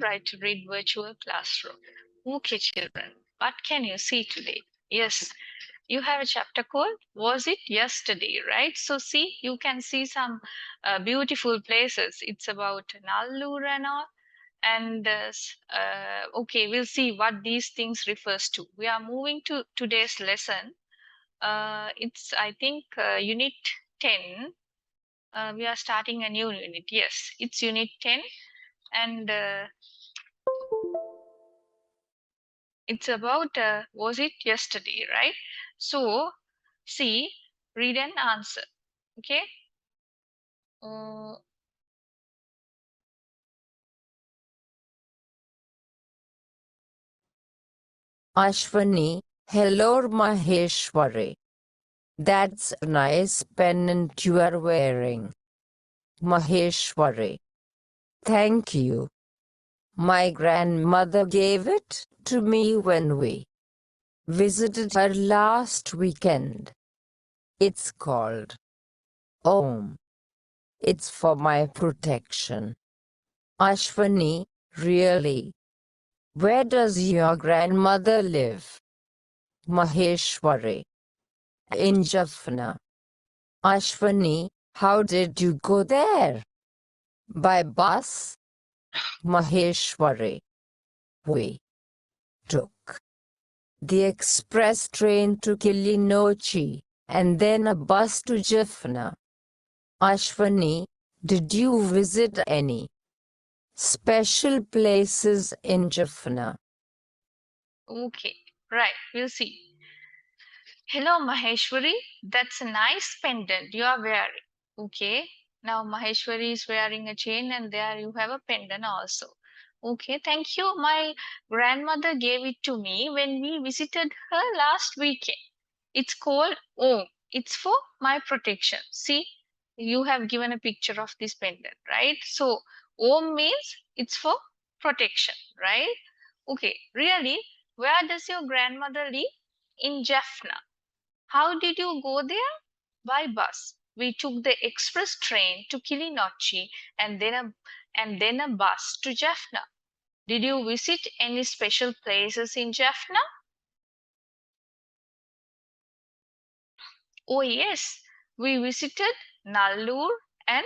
Right to Read virtual classroom. Okay, children, what can you see today? Yes, you have a chapter called Was It Yesterday, right? So see, you can see some beautiful places. It's about Nallur and all. And okay, we'll see what these things refers to. We are moving to today's lesson. It's, I think, unit 10. We are starting a new unit. Yes, it's unit 10. And it's about was it yesterday, right? So see, read and answer. Okay. uh, Ashwani, hello Maheshwari. That's a nice pendant you are wearing. Maheshwari. Thank you. My grandmother gave it to me when we visited her last weekend. It's called Om. It's for my protection. Ashwani, really? Where does your grandmother live? Maheshwari. In Jaffna. Ashwani, how did you go there? By bus? Maheshwari. We took the express train to Kilinochchi and then a bus to Jaffna. Ashwani, did you visit any special places in Jaffna? okay, right, we'll see. Hello Maheshwari, that's a nice pendant you are wearing. Okay, now Maheshwari is wearing a chain and there you have a pendant also. Okay, thank you. My grandmother gave it to me when we visited her last weekend. It's called Om. It's for my protection. See, you have given a picture of this pendant, right? So Om means it's for protection, right? Okay, really, where does your grandmother live? In Jaffna. How did you go there? By bus. We took the express train to Kilinochchi and then a bus to Jaffna. Did you visit any special places in Jaffna? Oh yes, we visited Nallur and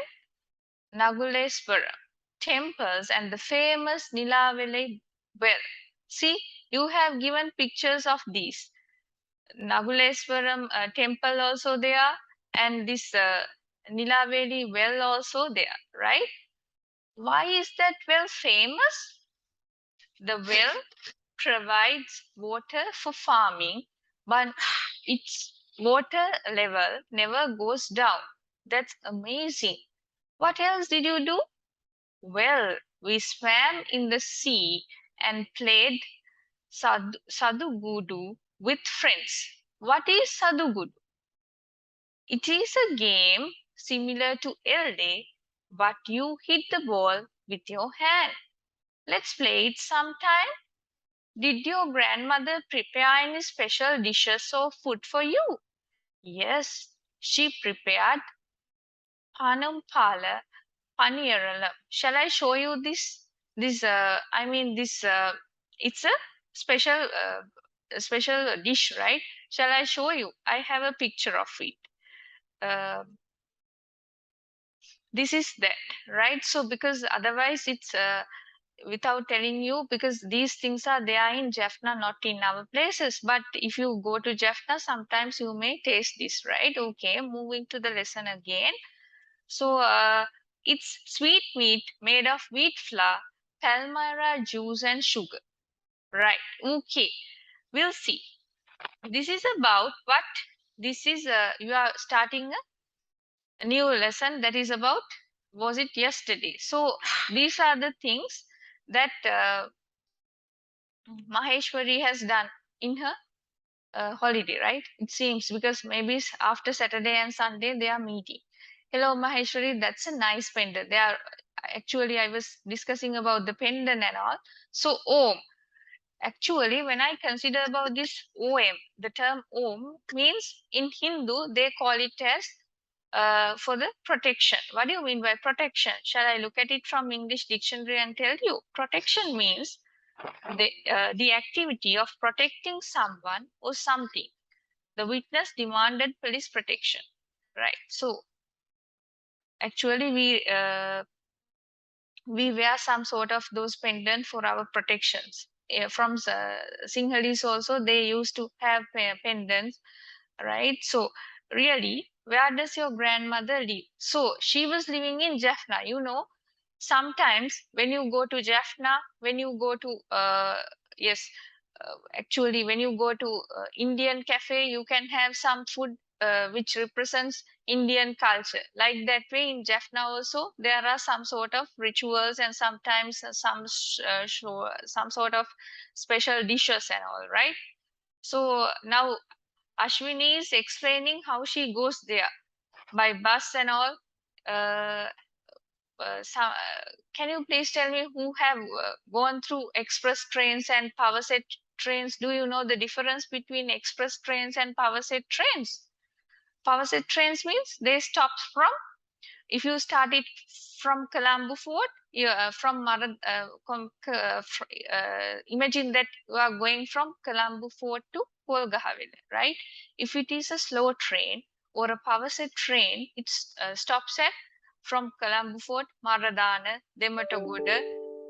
Naguleswaram temples and the famous Nilaveli well. See, you have given pictures of these. Naguleswaram temple also there and this Nilaveli well also there, right? Why is that well famous? The well provides water for farming, but its water level never goes down. That's amazing. What else did you do? Well, we swam in the sea and played Sadugudu with friends. What is Sadugudu? It is a game similar to Elde, but you hit the ball with your hand. Let's play it sometime. Did your grandmother prepare any special dishes or food for you? Yes, she prepared panam pala paniralam. Shall I show you this? It's a special, special dish, right? Shall I show you? I have a picture of it. Uh, this is that, right? So because otherwise it's without telling you, because these things are there in Jaffna, not in our places. But if you go to Jaffna, sometimes you may taste this, right? Okay, moving to the lesson again. So it's sweet meat made of wheat flour, palmyra juice, and sugar. Right. Okay. We'll see. This is about what? This is you are starting a new lesson that is about was it yesterday. So these are the things that Maheshwari has done in her holiday, right? It seems because maybe after Saturday and Sunday they are meeting. Hello, Maheshwari, that's a nice pendant. They are actually, I was discussing about the pendant and all. So, Om. Actually, when I consider about this OM, the term Om means in Hindu they call it as for the protection. What do you mean by protection? Shall I look at it from English dictionary and tell you? Protection means the activity of protecting someone or something. The witness demanded police protection, right? So actually we wear some sort of those pendant for our protections. From Sinhalese also they used to have pendants, right? So really, where does your grandmother live? So she was living in Jaffna. Sometimes when you go to Jaffna, when you go to yes, actually when you go to Indian cafe, you can have some food which represents Indian culture. Like that way in Jaffna also there are some sort of rituals and sometimes some sort of special dishes and all, right? So now Ashwini is explaining how she goes there by bus and all. Uh, can you please tell me who have gone through express trains and power set trains? Do you know the difference between express trains and power set trains? Power set trains means they stop from, if you start it from Colombo Fort, imagine that you are going from Colombo Fort to Polgahaville, right? If it is a slow train or a power set train, it stops at from Colombo Fort, Maradana, Demataguda,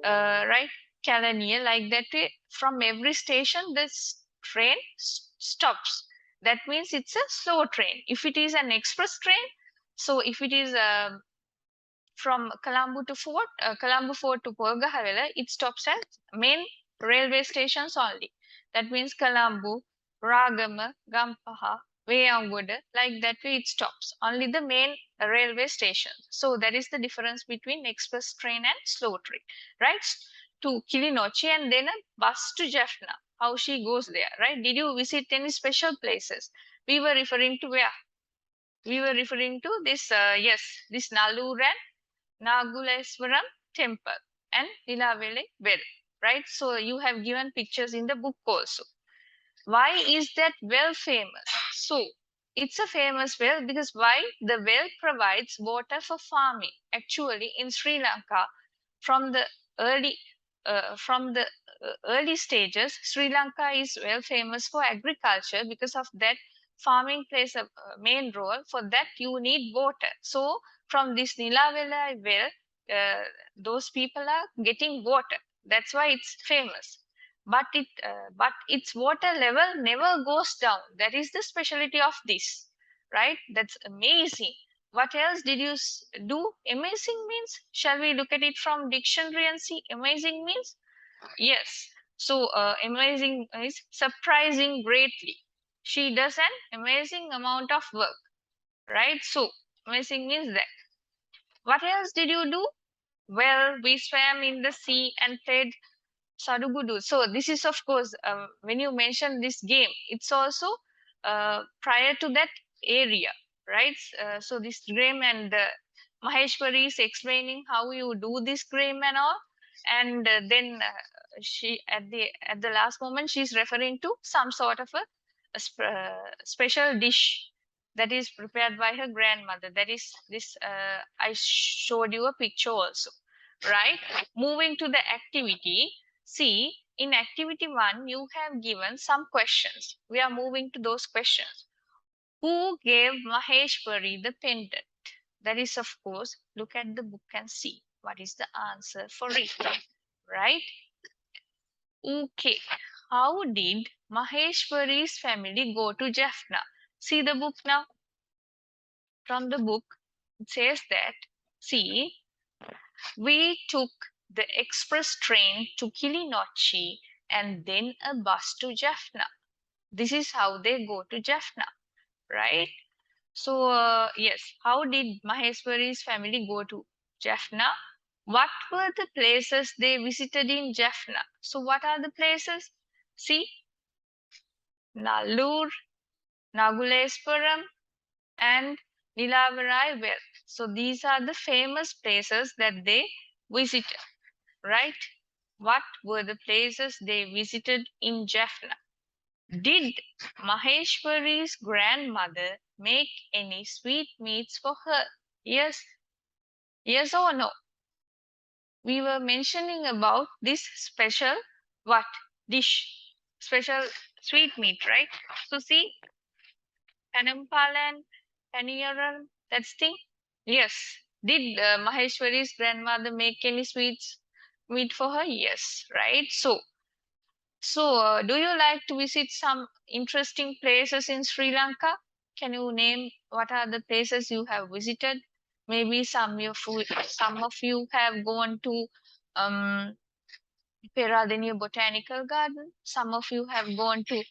right? Kalaniya, like that way. From every station, this train stops. That means it's a slow train. If it is an express train, so if it is from Colombo Fort to Porgahavela, it stops at main railway stations only. That means Colombo, Ragama, Gampaha, Veyangoda, like that way it stops. Only the main railway stations. So that is the difference between express train and slow train, right? To Kilinochi and then a bus to Jaffna. How she goes there, right? Did you visit any special places? We were referring to where? We were referring to this, yes, this Nallur and Naguleswaram temple and Nilavele well, right? So you have given pictures in the book also. Why is that well famous? So it's a famous well because why? The well provides water for farming. Actually, in Sri Lanka, from the early early stages, Sri Lanka is well famous for agriculture. Because of that, farming plays a main role. For that, you need water. So from this Nilavela well, those people are getting water. That's why it's famous. But its water level never goes down. That is the specialty of this, right? That's amazing. What else did you do? Amazing means, shall we look at it from dictionary and see? Amazing means, yes. So amazing is surprising greatly. She does an amazing amount of work, right? So amazing means that. What else did you do? Well, we swam in the sea and played Sadugudu. So this is of course when you mention this game, it's also prior to that area, right? So this game and Maheshwari is explaining how you do this game and all, and then she at the last moment she's referring to some sort of a special dish that is prepared by her grandmother. That is this. I showed you a picture also, right? Moving to the activity. See, in activity 1, you have given some questions. We are moving to those questions. Who gave Maheshwari the pendant? That is, of course, look at the book and see what is the answer for it, right? Okay. How did Maheshwari's family go to Jaffna? See the book now. From the book, it says that, see, we took the express train to Kilinochchi and then a bus to Jaffna. This is how they go to Jaffna, right? So, yes, how did Maheshwari's family go to Jaffna? What were the places they visited in Jaffna? So, what are the places? See, Nallur, Naguleswaram, and Nilavarai well. So, these are the famous places that they visited, right? What were the places they visited in Jaffna? Did Maheshwari's grandmother make any sweetmeats for her? Yes, yes or no? We were mentioning about this special what dish, special sweetmeat, right? So see, Panampalan, Paniyaran, that's thing. Yes. Did Maheshwari's grandmother make any sweets meat for her? Yes, right? So, do you like to visit some interesting places in Sri Lanka? Can you name what are the places you have visited? Maybe some of you have gone to um, Peradeniya Botanical Garden. Some of you have gone to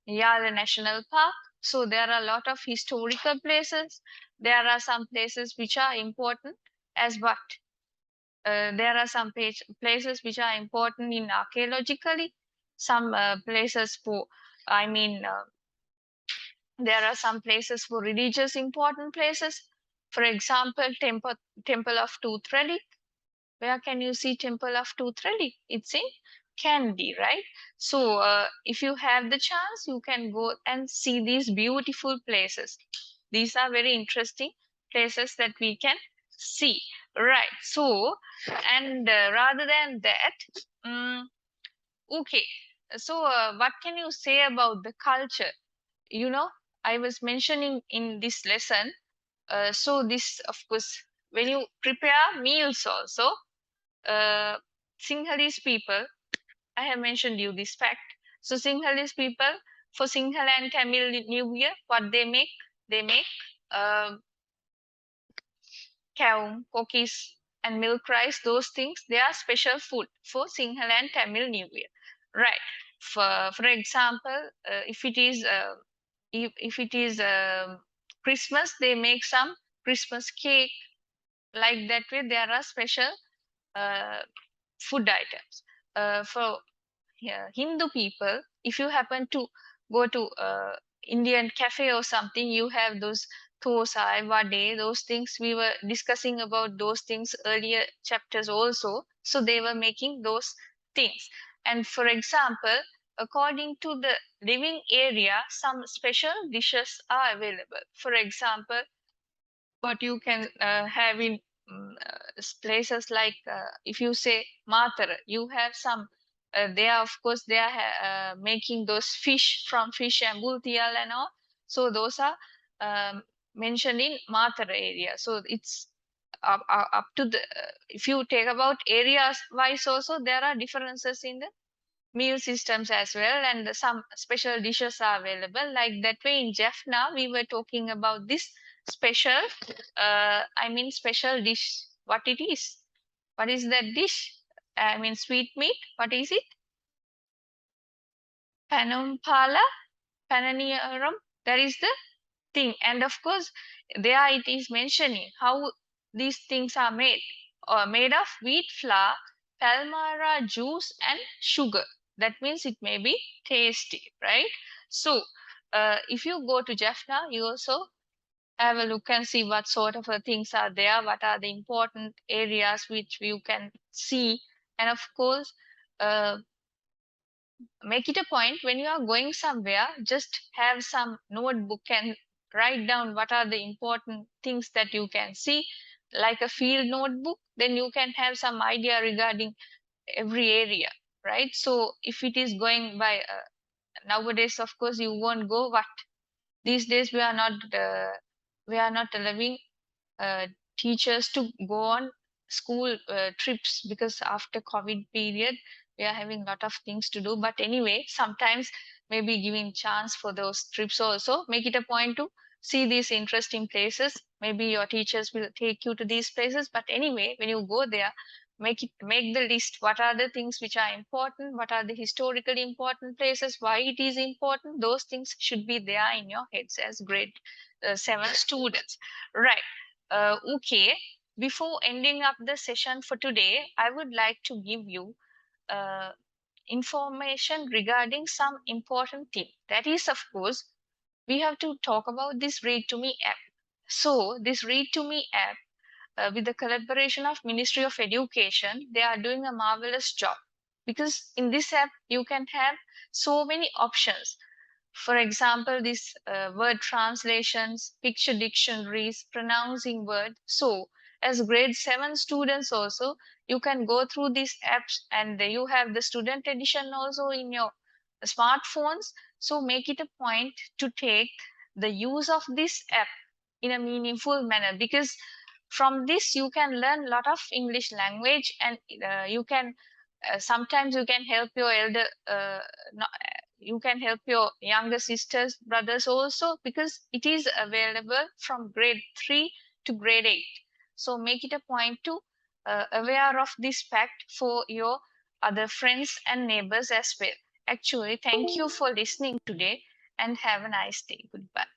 Yala National Park. So there are a lot of historical places. There are some places which are important as what there are some places which are important in archaeologically. Some places for, I mean, there are some places for religious important places. For example, Temple of Tooth Relic. Where can you see Temple of Tooth Relic? It's in Kandy, right? So if you have the chance, you can go and see these beautiful places. These are very interesting places that we can see, right? So, and rather than that, um, okay. So, what can you say about the culture? You know, I was mentioning in this lesson. So this, of course, when you prepare meals also, uh, Sinhalese people, I have mentioned you this fact. So Sinhalese people, for Sinhala and Tamil New Year, what they make uh, kaum, cookies, and milk rice. Those things they are special food for Sinhala and Tamil New Year, right? For example, if it is Christmas, they make some Christmas cake. Like that way, there are special uh, food items. For Hindu people, if you happen to go to Indian cafe or something, you have those thosai, vade, those things. We were discussing about those things earlier chapters also. So they were making those things. And for example, according to the living area, some special dishes are available. For example, what you can have in places like if you say Matar, you have some. They are, of course, they are making those fish from fish and bultial and all. So those are mentioned in Matar area. So it's up to the. If you take about areas wise, also there are differences in the meal systems as well, and some special dishes are available. Like that way in Jaffna, we were talking about this special, special dish. What it is? What is that dish? I mean, sweet meat. What is it? Panumpala, pananiyaram. That is the thing. And of course, there it is mentioning how these things are made, or made of wheat flour, palmyra juice, and sugar. That means it may be tasty, right? So, if you go to Jaffna, you also have a look and see what sort of things are there, what are the important areas which you can see, and of course, uh, make it a point when you are going somewhere, just have some notebook and write down what are the important things that you can see, like a field notebook. Then you can have some idea regarding every area, right? So if it is going by nowadays, of course, you won't go what these days we are not allowing uh, teachers to go on school trips, because after COVID period we are having a lot of things to do. But anyway, sometimes maybe giving chance for those trips also, make it a point to see these interesting places. Maybe your teachers will take you to these places, but anyway, when you go there, make the list. What are the things which are important? What are the historically important places? Why it is important? Those things should be there in your heads as grade 7 students, right? Okay, before ending up the session for today, I would like to give you uh, information regarding some important thing. That is, of course, we have to talk about this Read to Me app. So, this Read to Me app, with the collaboration of Ministry of Education, they are doing a marvelous job, because in this app you can have so many options. For example, this word translations, picture dictionaries, pronouncing word. So as grade 7 students also, you can go through these apps, and you have the student edition also in your smartphones. So make it a point to take the use of this app in a meaningful manner, because from this you can learn a lot of English language, and you can sometimes you can help your elder no, you can help your younger sisters, brothers also, because it is available from grade 3 to grade 8. So make it a point to aware of this fact for your other friends and neighbors as well. Actually, thank you for listening today, and have a nice day. Goodbye.